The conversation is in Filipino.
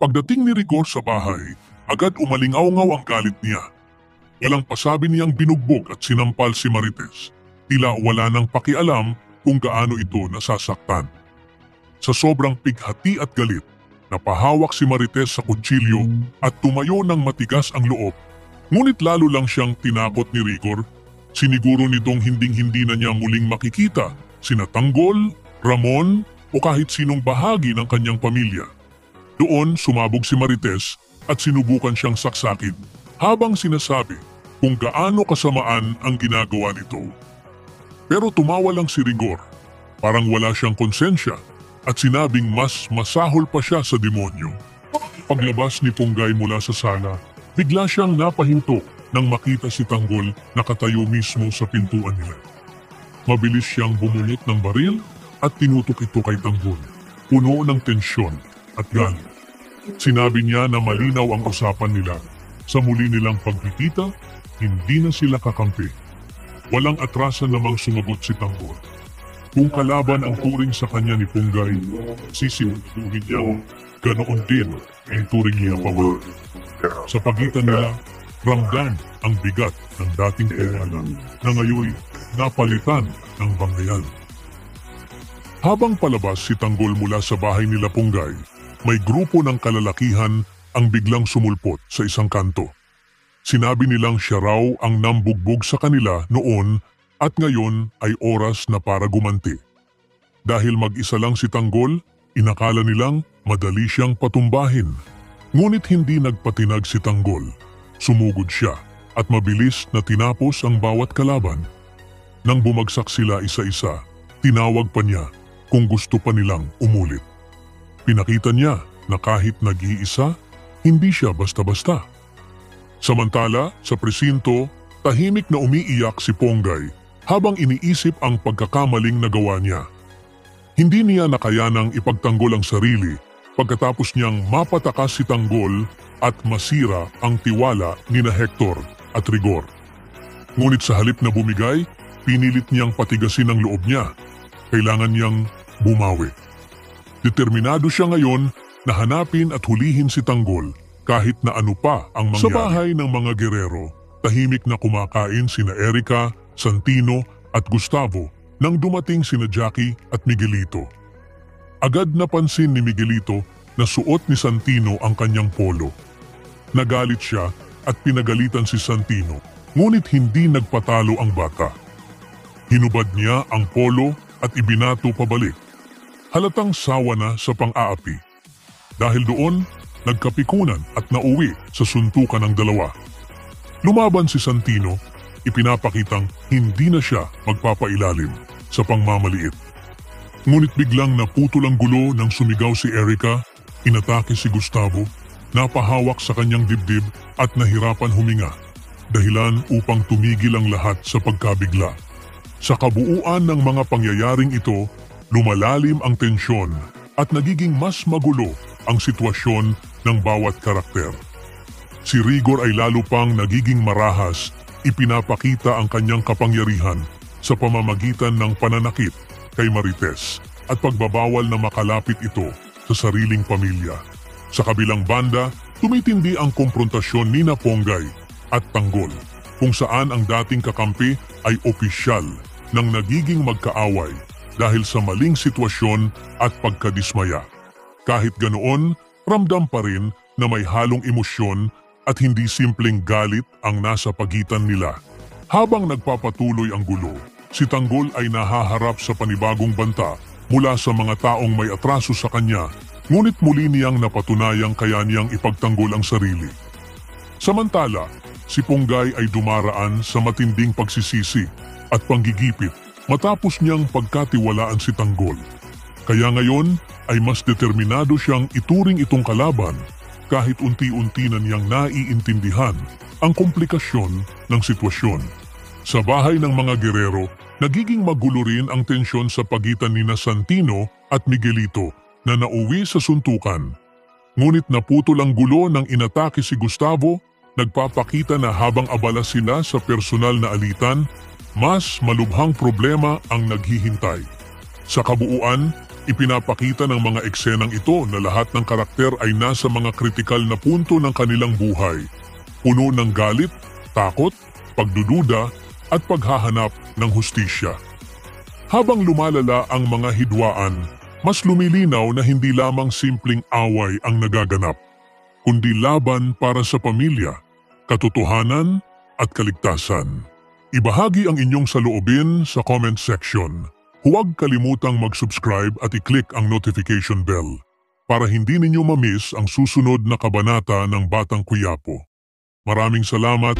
Pagdating ni Rigor sa bahay, agad umalingaw-ngaw ang galit niya. Walang pasabi niyang binugbog at sinampal si Marites. Tila wala nang pakialam kung gaano ito nasasaktan. Sa sobrang pighati at galit, napahawak si Marites sa kutsilyo at tumayo ng matigas ang loob. Ngunit lalo lang siyang tinakot ni Rigor. Siniguro nitong hinding-hindi na niya muling makikita sina Tanggol, Ramon o kahit sinong bahagi ng kanyang pamilya. Doon sumabog si Marites at sinubukan siyang saksakin habang sinasabi kung gaano kasamaan ang ginagawa nito. Pero tumawa lang si Rigor, parang wala siyang konsensya at sinabing mas masahol pa siya sa demonyo. Paglabas ni Ponggay mula sa sala, bigla siyang napahinto nang makita si Tanggol nakatayo mismo sa pintuan nila. Mabilis siyang bumunot ng baril at tinutok ito kay Tanggol, puno ng tensyon at galit. Sinabi niya na malinaw ang usapan nila. Sa muli nilang pagkikita, hindi na sila kakampi. Walang atrasan namang sumagot si Tanggol. Kung kalaban ang turing sa kanya ni Ponggay, sisiguraduhin niyang ganoon din ang turing niya pabor. Sa pagitan nila, ramdam ang bigat ng dating tiwala na ngayon napalitan ng bangayan. Habang palabas si Tanggol mula sa bahay nila Ponggay, may grupo ng kalalakihan ang biglang sumulpot sa isang kanto. Sinabi nilang siya raw ang nambugbog sa kanila noon at ngayon ay oras na para gumanti. Dahil mag-isa lang si Tanggol, inakala nilang madali siyang patumbahin. Ngunit hindi nagpatinag si Tanggol. Sumugod siya at mabilis na tinapos ang bawat kalaban. Nang bumagsak sila isa-isa, tinawag pa niya kung gusto pa nilang umulit. Pinakita niya na kahit nag-iisa, hindi siya basta-basta. Samantala, sa presinto, tahimik na umiiyak si Ponggay habang iniisip ang pagkakamaling nagawa niya. Hindi niya nakayanang ipagtanggol ang sarili pagkatapos niyang mapatakas si Tanggol at masira ang tiwala nina Hector at Rigor. Ngunit sa halip na bumigay, pinilit niyang patigasin ang loob niya. Kailangan niyang bumawi. Determinado siya ngayon na hanapin at hulihin si Tanggol kahit na ano pa ang mangyari. Sa bahay ng mga gerero, tahimik na kumakain sina Erica, Santino at Gustavo nang dumating sina Jackie at Miguelito. Agad napansin ni Miguelito na suot ni Santino ang kanyang polo. Nagalit siya at pinagalitan si Santino, ngunit hindi nagpatalo ang bata. Hinubad niya ang polo at ibinato pabalik. Halatang sawa na sa pang-aapi. Dahil doon, nagkapikunan at nauwi sa suntukan ng dalawa. Lumaban si Santino, ipinapakitang hindi na siya magpapailalim sa pangmamaliit. Ngunit biglang naputol ang gulo nang sumigaw si Erica, inatake si Gustavo, napahawak sa kanyang dibdib at nahirapan huminga, dahilan upang tumigil ang lahat sa pagkabigla. Sa kabuuan ng mga pangyayaring ito, lumalalim ang tensyon at nagiging mas magulo ang sitwasyon ng bawat karakter. Si Rigor ay lalo pang nagiging marahas, ipinapakita ang kanyang kapangyarihan sa pamamagitan ng pananakit kay Marites at pagbabawal na makalapit ito sa sariling pamilya. Sa kabilang banda, tumitindi ang komprontasyon ni Ponggay at Tanggol, kung saan ang dating kakampi ay opisyal nang nagiging magkaaway dahil sa maling sitwasyon at pagkadismaya. Kahit ganoon, ramdam pa rin na may halong emosyon at hindi simpleng galit ang nasa pagitan nila. Habang nagpapatuloy ang gulo, si Tanggol ay nahaharap sa panibagong banta mula sa mga taong may atraso sa kanya, ngunit muli niyang napatunayang kaya niyang ipagtanggol ang sarili. Samantala, si Ponggay ay dumaraan sa matinding pagsisisi at panggigipit matapos niyang pagkatiwalaan si Tanggol. Kaya ngayon ay mas determinado siyang ituring itong kalaban kahit unti-unti na niyang naiintindihan ang komplikasyon ng sitwasyon. Sa bahay ng mga gerero, nagiging magulo rin ang tensyon sa pagitan nina Santino at Miguelito na nauwi sa suntukan. Ngunit naputol ang gulo nang inatake si Gustavo, nagpapakita na habang abala sila sa personal na alitan, mas malubhang problema ang naghihintay. Sa kabuuan, Ipinapakita ng mga eksenang ito na lahat ng karakter ay nasa mga kritikal na punto ng kanilang buhay. Puno ng galit, takot, pagdududa at paghahanap ng hustisya. Habang lumalala ang mga hidwaan, mas lumilinaw na hindi lamang simpleng away ang nagaganap, kundi laban para sa pamilya, katotohanan at kaligtasan. Ibahagi ang inyong saloobin sa comment section. Huwag kalimutang mag-subscribe at i-click ang notification bell para hindi ninyo ma-miss ang susunod na kabanata ng Batang Quiapo. Maraming salamat.